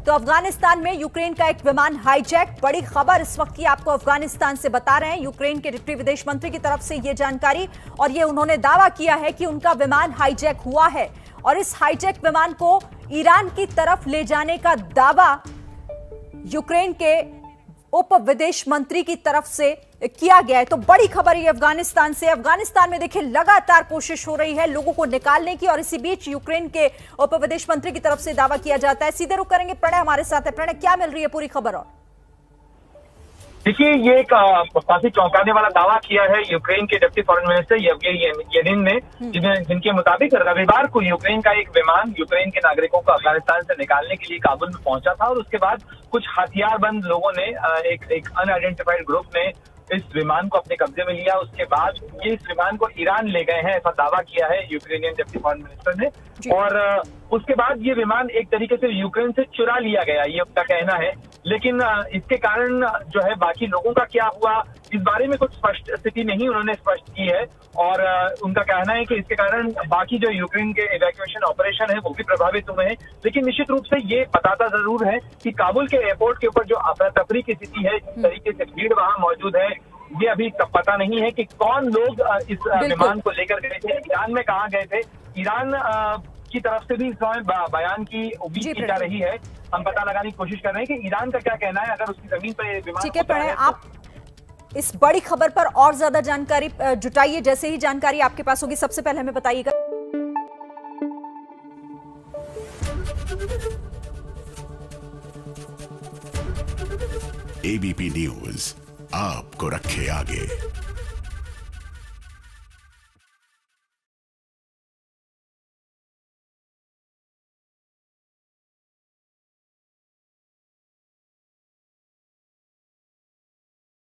तो अफगानिस्तान में यूक्रेन का एक विमान हाईजैक। बड़ी खबर इस वक्त की आपको अफगानिस्तान से बता रहे हैं। यूक्रेन के डिप्टी विदेश मंत्री की तरफ से यह जानकारी, और ये उन्होंने दावा किया है कि उनका विमान हाईजैक हुआ है और इस हाईजैक विमान को ईरान की तरफ ले जाने का दावा यूक्रेन के उप विदेश मंत्री की तरफ से किया गया है। तो बड़ी खबर है अफगानिस्तान से। अफगानिस्तान में देखिए लगातार कोशिश हो रही है लोगों को निकालने की, और इसी बीच यूक्रेन के उप विदेश मंत्री की तरफ से दावा किया जाता है। सीधे रुक करेंगे, प्रणय हमारे साथ है। प्रणय, क्या मिल रही है पूरी खबर? और देखिए, ये एक काफी चौंकाने वाला दावा किया है यूक्रेन के डिप्टी फॉरेन मिनिस्टर येवगेनी यानिन ने, जिनके मुताबिक रविवार को यूक्रेन का एक विमान यूक्रेन के नागरिकों को अफगानिस्तान से निकालने के लिए काबुल में पहुंचा था, और उसके बाद कुछ हथियारबंद लोगों ने, एक अनआइडेंटिफाइड ग्रुप ने इस विमान को अपने कब्जे में लिया। उसके बाद ये इस विमान को ईरान ले गए हैं, ऐसा दावा किया है यूक्रेनियन डिप्टी फॉरेन मिनिस्टर ने। और उसके बाद ये विमान एक तरीके से यूक्रेन से चुरा लिया गया, ये उनका कहना है। लेकिन इसके कारण जो है बाकी लोगों का क्या हुआ, इस बारे में कुछ स्पष्ट स्थिति नहीं उन्होंने स्पष्ट की है। और उनका कहना है कि इसके कारण बाकी जो यूक्रेन के इवैक्यूएशन ऑपरेशन है वो भी प्रभावित हुए हैं। लेकिन निश्चित रूप से ये बताता जरूर है कि काबुल के एयरपोर्ट के ऊपर जो अफरा तफरी की स्थिति है, जिस तरीके से भीड़ वहां मौजूद है, ये अभी पता नहीं है कि कौन लोग इस विमान को लेकर गए थे, ईरान में कहाँ गए थे। ईरान की तरफ से भी इस समय बयान की उम्मीद की जा रही है। हम पता लगाने की कोशिश कर रहे हैं कि ईरान का क्या कहना है अगर उसकी जमीन पर विमान। ठीक है प्रणय, आप इस बड़ी खबर पर और ज्यादा जानकारी जुटाइए। जैसे ही जानकारी आपके पास होगी सबसे पहले हमें बताइएगा। एबीपी न्यूज आपको रखे आगे।